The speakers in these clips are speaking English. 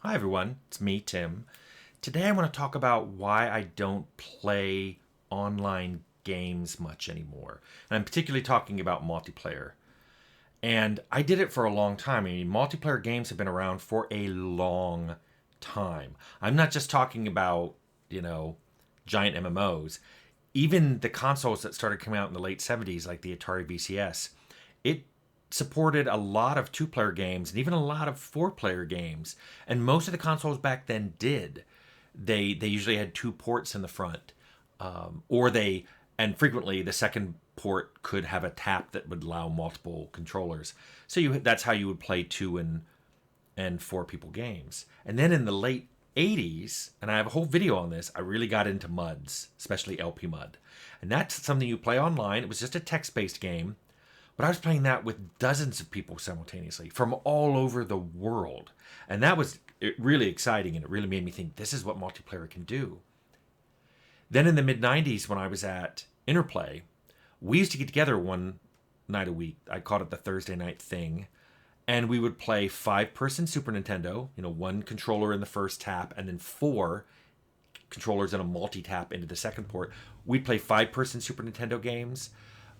Hi, everyone. It's me, Tim. Today, I want to talk about why I don't play online games much anymore. And I'm particularly talking about multiplayer. And I did it for a long time. I mean, multiplayer games have been around for a long time. I'm not just talking about, you know, giant MMOs. Even the consoles that started coming out in the late 70s, like the Atari VCS, it supported a lot of two-player games and even a lot of four-player games. And most of the consoles back then did. They usually had two ports in the front, or they and frequently the second port could have a tap that would allow multiple controllers. So that's how you would play two and four people games. And then in the late 80s, and I have a whole video on this, I really got into MUDs, especially LP MUD. And that's something you play online. It was just a text based game, but I was playing that with dozens of people simultaneously from all over the world. And that was really exciting, and it really made me think this is what multiplayer can do. Then in the mid 90s, when I was at Interplay, we used to get together one night a week. I called it the Thursday night thing. And we would play 5-person Super Nintendo, one controller in the first tap, and then four controllers in a multi tap into the second port. We'd play 5-person Super Nintendo games.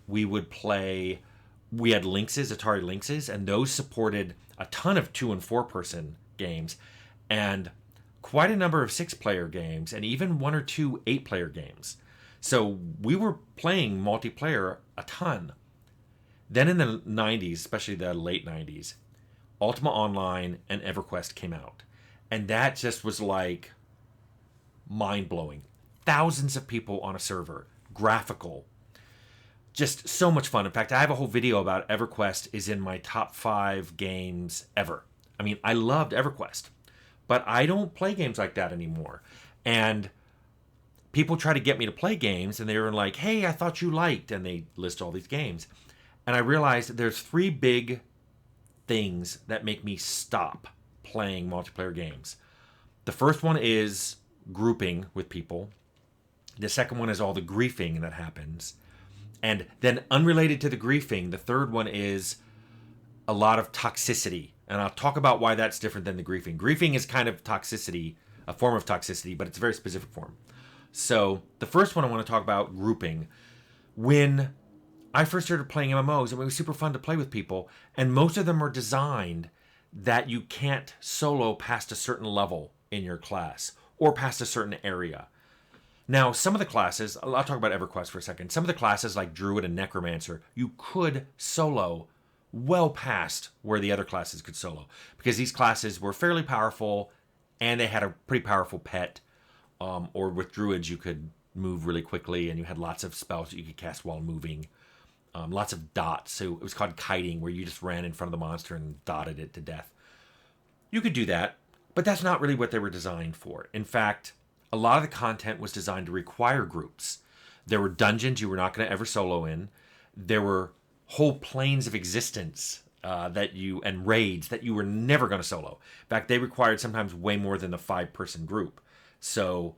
We would play, we had Lynxes, Atari Lynxes, and those supported a ton of 2 and 4-person games, and quite a number of 6-player games, and even 1 or 2 8-player games. So we were playing multiplayer a ton. Then in the 90s, especially the late 90s, Ultima Online and EverQuest came out. And that just was like mind blowing. Thousands of people on a server, graphical, just so much fun. In fact, I have a whole video about EverQuest is in my top 5 games ever. I mean, I loved EverQuest, but I don't play games like that anymore. And people try to get me to play games, and they were like, "Hey, I thought you liked," and they list all these games. And I realized there's 3 big things that make me stop playing multiplayer games. The first one is grouping with people. The second one is all the griefing that happens. And then, unrelated to the griefing, the third one is a lot of toxicity. And I'll talk about why that's different than the griefing. Griefing is kind of toxicity, a form of toxicity, but it's a very specific form. So, the first one I want to talk about, grouping. When I first started playing MMOs, and it was super fun to play with people, and most of them are designed that you can't solo past a certain level in your class or past a certain area. Now, some of the classes, I'll talk about EverQuest for a second. Some of the classes like Druid and Necromancer, you could solo well past where the other classes could solo, because these classes were fairly powerful and they had a pretty powerful pet. Or with Druids, you could move really quickly and you had lots of spells that you could cast while moving. Lots of dots. So it was called kiting, where you just ran in front of the monster and dotted it to death. You could do that, but that's not really what they were designed for. In fact, a lot of the content was designed to require groups. There were dungeons you were not going to ever solo in. There were whole planes of existence and raids that you were never going to solo. In fact, they required sometimes way more than the 5-person group. So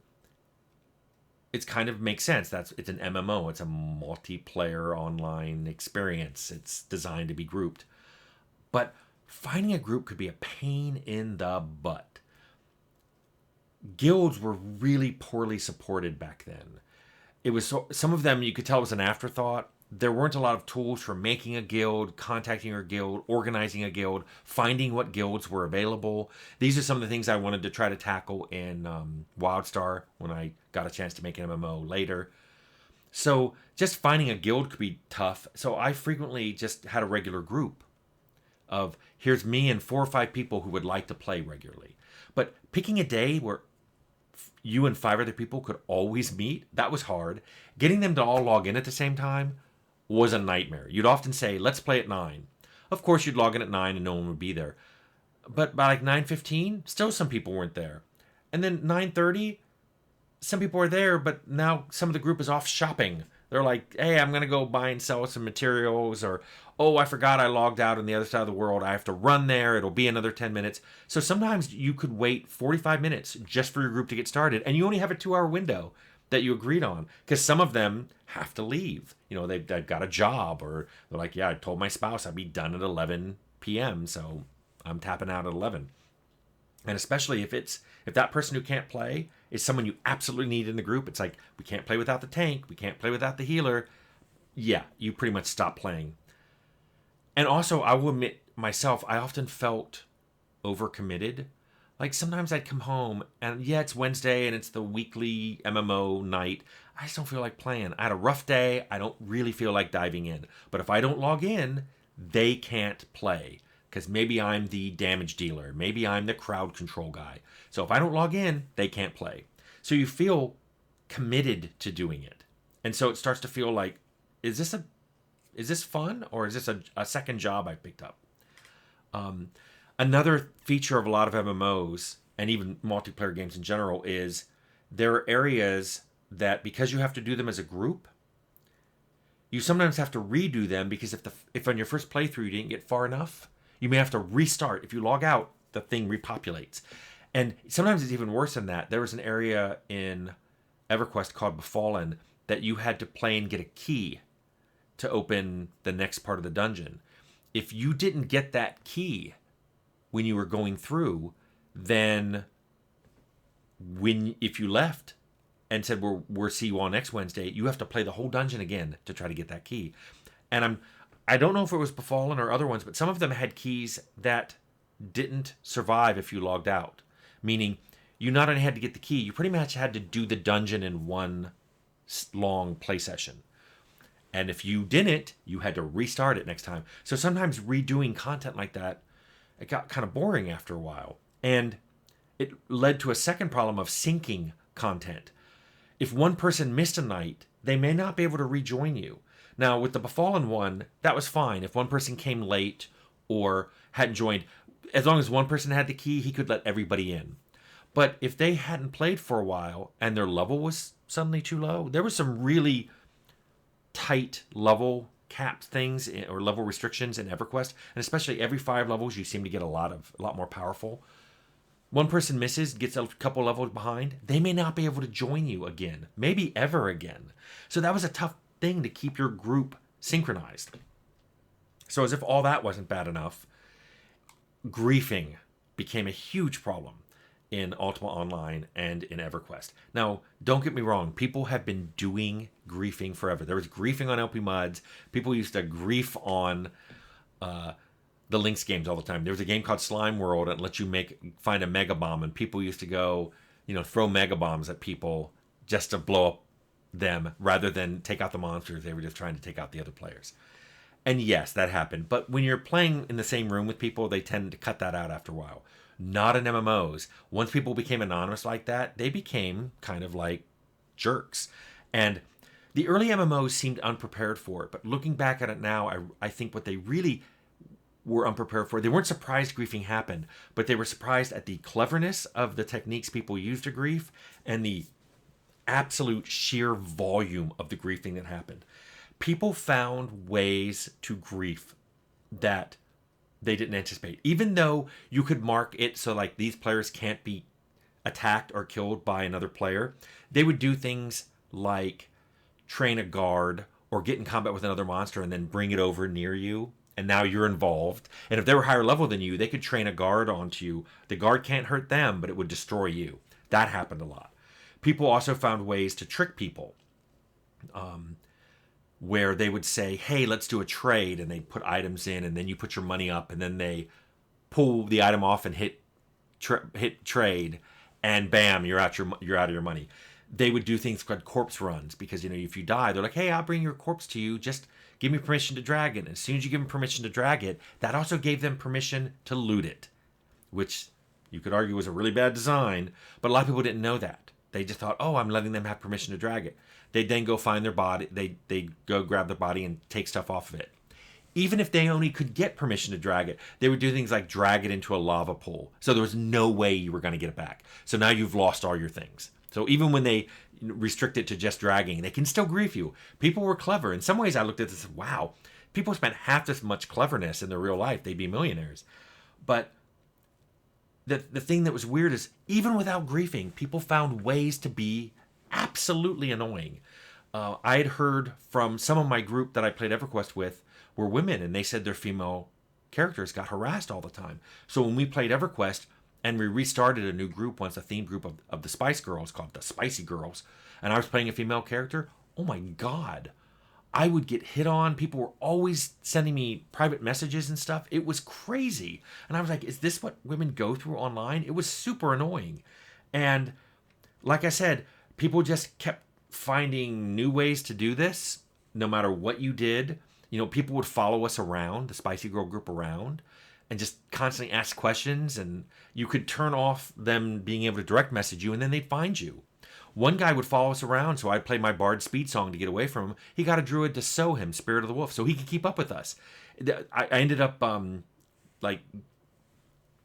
it's kind of makes sense. It's an MMO. It's a multiplayer online experience. It's designed to be grouped. But finding a group could be a pain in the butt. Guilds were really poorly supported back then. Some of them you could tell was an afterthought. There weren't a lot of tools for making a guild, contacting your guild, organizing a guild, finding what guilds were available. These are some of the things I wanted to try to tackle in WildStar when I got a chance to make an MMO later. So just finding a guild could be tough. So I frequently just had a regular group of, here's me and 4 or 5 people who would like to play regularly. But picking a day where you and 5 other people could always meet, that was hard. Getting them to all log in at the same time was a nightmare. You'd often say, let's play at 9. Of course, you'd log in at 9 and no one would be there. But by like 9:15, still some people weren't there. And then 9:30, some people are there, but now some of the group is off shopping. They're like, hey, I'm going to go buy and sell some materials, or, oh, I forgot I logged out on the other side of the world. I have to run there. It'll be another 10 minutes. So sometimes you could wait 45 minutes just for your group to get started, and you only have a 2-hour window that you agreed on, because some of them have to leave. They've got a job, or they're like, yeah, I told my spouse I'd be done at 11 p.m., so I'm tapping out at 11. And especially if that person who can't play is someone you absolutely need in the group, it's like, we can't play without the tank, we can't play without the healer. Yeah, you pretty much stop playing. And also, I will admit myself, I often felt overcommitted. Like sometimes I'd come home and yeah, it's Wednesday and it's the weekly MMO night. I just don't feel like playing. I had a rough day. I don't really feel like diving in. But if I don't log in, they can't play because maybe I'm the damage dealer. Maybe I'm the crowd control guy. So if I don't log in, they can't play. So you feel committed to doing it. And so it starts to feel like, is this fun or is this a second job I picked up? Another feature of a lot of MMOs and even multiplayer games in general is there are areas that because you have to do them as a group, you sometimes have to redo them because if on your first playthrough you didn't get far enough, you may have to restart. If you log out, the thing repopulates. And sometimes it's even worse than that. There was an area in EverQuest called Befallen that you had to play and get a key to open the next part of the dungeon. If you didn't get that key when you were going through, then if you left and said we'll see you all next Wednesday, you have to play the whole dungeon again to try to get that key. And I don't know if it was Befallen or other ones, but some of them had keys that didn't survive if you logged out. Meaning you not only had to get the key, you pretty much had to do the dungeon in one long play session. And if you didn't, you had to restart it next time. So sometimes redoing content like that, it got kind of boring after a while. And it led to a second problem of syncing content. If one person missed a night, they may not be able to rejoin you. Now, with the Befallen one, that was fine. If one person came late or hadn't joined, as long as one person had the key, he could let everybody in. But if they hadn't played for a while and their level was suddenly too low, there was some really tight level capped things or level restrictions in EverQuest, and especially every 5 levels you seem to get a lot more powerful. One person misses, gets a couple levels behind, they may not be able to join you again, maybe ever again. So that was a tough thing to keep your group synchronized. So as if all that wasn't bad enough, griefing became a huge problem in Ultima Online and in EverQuest. Now, don't get me wrong, people have been doing griefing forever. There was griefing on LP Muds. People used to grief on the Lynx games all the time. There was a game called Slime World that lets you find a mega bomb, and people used to go, throw mega bombs at people just to blow up them rather than take out the monsters. They were just trying to take out the other players. And yes, that happened. But when you're playing in the same room with people, they tend to cut that out after a while. Not in MMOs. Once people became anonymous like that, they became kind of like jerks. And the early MMOs seemed unprepared for it. But looking back at it now, I think what they really were unprepared for, they weren't surprised griefing happened, but they were surprised at the cleverness of the techniques people used to grief and the absolute sheer volume of the griefing that happened. People found ways to grief that they didn't anticipate. Even though you could mark it so like these players can't be attacked or killed by another player, they would do things like train a guard or get in combat with another monster and then bring it over near you, and now you're involved. And if they were higher level than you, they could train a guard onto you. The guard can't hurt them, but it would destroy you. That happened a lot. People also found ways to trick people. Where they would say, hey, let's do a trade, and they put items in, and then you put your money up, and then they pull the item off and hit trade, and bam, you're out of your money. They would do things called corpse runs, because if you die, they're like, hey, I'll bring your corpse to you, just give me permission to drag it. And as soon as you give them permission to drag it, that also gave them permission to loot it, which you could argue was a really bad design, but a lot of people didn't know that. They just thought, oh, I'm letting them have permission to drag it. They'd then go find their body. They'd go grab the body and take stuff off of it. Even if they only could get permission to drag it, they would do things like drag it into a lava pool. So there was no way you were going to get it back. So now you've lost all your things. So even when they restrict it to just dragging, they can still grief you. People were clever. In some ways, I looked at this, wow, people spent half this much cleverness in their real life, they'd be millionaires. But the thing that was weird is even without griefing, people found ways to be absolutely annoying. I had heard from some of my group that I played EverQuest with were women, and they said their female characters got harassed all the time. So when we played EverQuest, And we restarted a new group once, a theme group of the Spice Girls called the Spicy Girls. And I was playing a female character. Oh my God. I would get hit on. People were always sending me private messages and stuff. It was crazy. And I was like, is this what women go through online? It was super annoying. And like I said, people just kept finding new ways to do this no matter what you did. You know, people would follow us around, the Spicy Girl group around, and just constantly ask questions. And you could turn off them being able to direct message you, and then they'd find you. One guy would follow us around, so I'd play my Bard speed song to get away from him. He got a druid to sew him Spirit of the Wolf, so he could keep up with us. I ended up like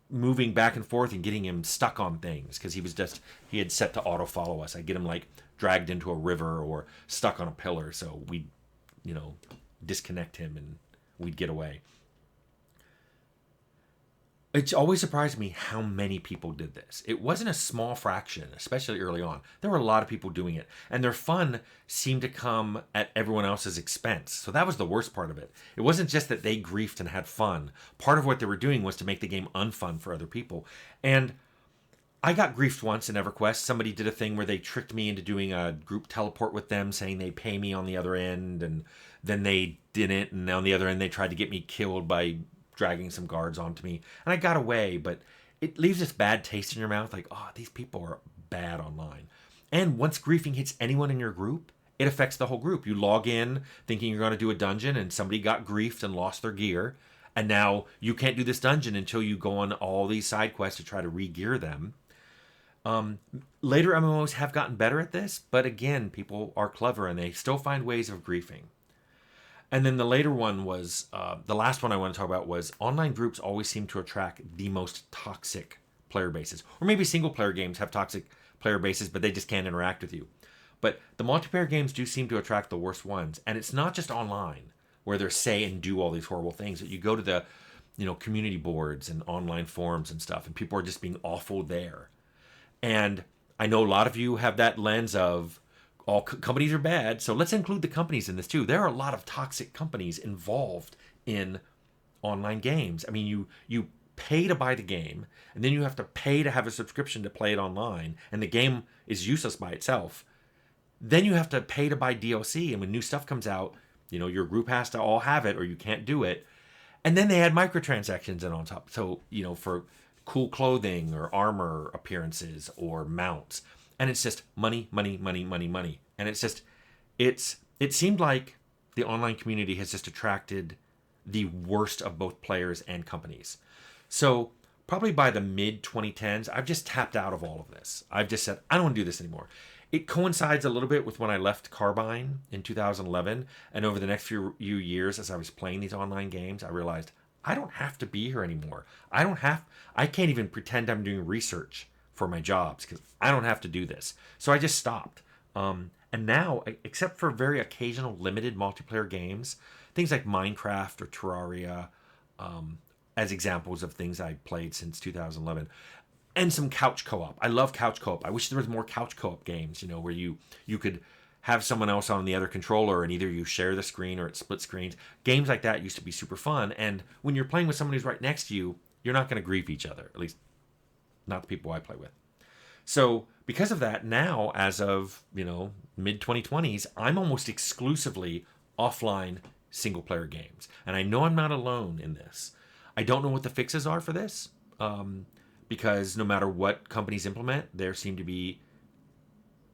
moving back and forth and getting him stuck on things because he had set to auto follow us. I'd get him like dragged into a river or stuck on a pillar, so we'd disconnect him and we'd get away. It's always surprised me how many people did this. It wasn't a small fraction, especially early on. There were a lot of people doing it, and their fun seemed to come at everyone else's expense. So that was the worst part of it. It wasn't just that they griefed and had fun. Part of what they were doing was to make the game unfun for other people. And I got griefed once in EverQuest. Somebody did a thing where they tricked me into doing a group teleport with them, saying they'd pay me on the other end, and then they didn't, and on the other end they tried to get me killed by dragging some guards onto me, and I got away, but it leaves this bad taste in your mouth, like, oh, these people are bad online. And once griefing hits anyone in your group, it affects the whole group. You log in thinking you're going to do a dungeon, and somebody got griefed and lost their gear, and now you can't do this dungeon until you go on all these side quests to try to re-gear them. Later MMOs have gotten better at this, but again, people are clever, and they still find ways of griefing. And then the later one was, the last one I want to talk about was online groups always seem to attract the most toxic player bases. Or maybe single player games have toxic player bases, but they just can't interact with you. But the multiplayer games do seem to attract the worst ones. And it's not just online, where they say and do all these horrible things. That you go to the community boards and online forums and stuff, and people are just being awful there. And I know a lot of you have that lens of, all companies are bad, so let's include the companies in this too. There are a lot of toxic companies involved in online games. I mean, you pay to buy the game, and then you have to pay to have a subscription to play it online, and the game is useless by itself. Then you have to pay to buy DLC, and when new stuff comes out, your group has to all have it, or you can't do it. And then they add microtransactions in on top. So, for cool clothing or armor appearances or mounts. And it's just money, money, money, money, money. And it's just, it seemed like the online community has just attracted the worst of both players and companies. So probably by the mid 2010s, I've just tapped out of all of this. I've just said, I don't want to do this anymore. It coincides a little bit with when I left Carbine in 2011. And over the next few years, as I was playing these online games, I realized I don't have to be here anymore. I can't even pretend I'm doing research for my jobs because I don't have to do this. So I just stopped. And now, except for very occasional limited multiplayer games, things like Minecraft or Terraria, as examples of things I played since 2011, and some couch co-op. I love couch co-op. I wish there was more couch co-op games, where you could have someone else on the other controller and either you share the screen or it split screens. Games like that used to be super fun. And when you're playing with someone who's right next to you, you're not going to grief each other, at least not the people I play with. So because of that, now, as of, mid 2020s, I'm almost exclusively offline single player games. And I know I'm not alone in this. I don't know what the fixes are for this, because no matter what companies implement, there seem to be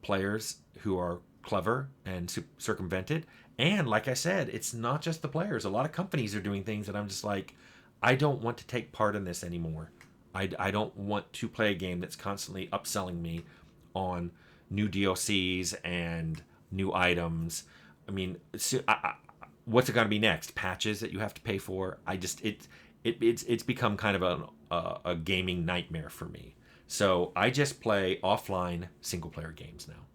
players who are clever and circumvent it. And like I said, it's not just the players. A lot of companies are doing things that I'm just like, I don't want to take part in this anymore. I don't want to play a game that's constantly upselling me on new DLCs and new items. I mean, what's it going to be next? Patches that you have to pay for? It's become kind of a gaming nightmare for me. So I just play offline single player games now.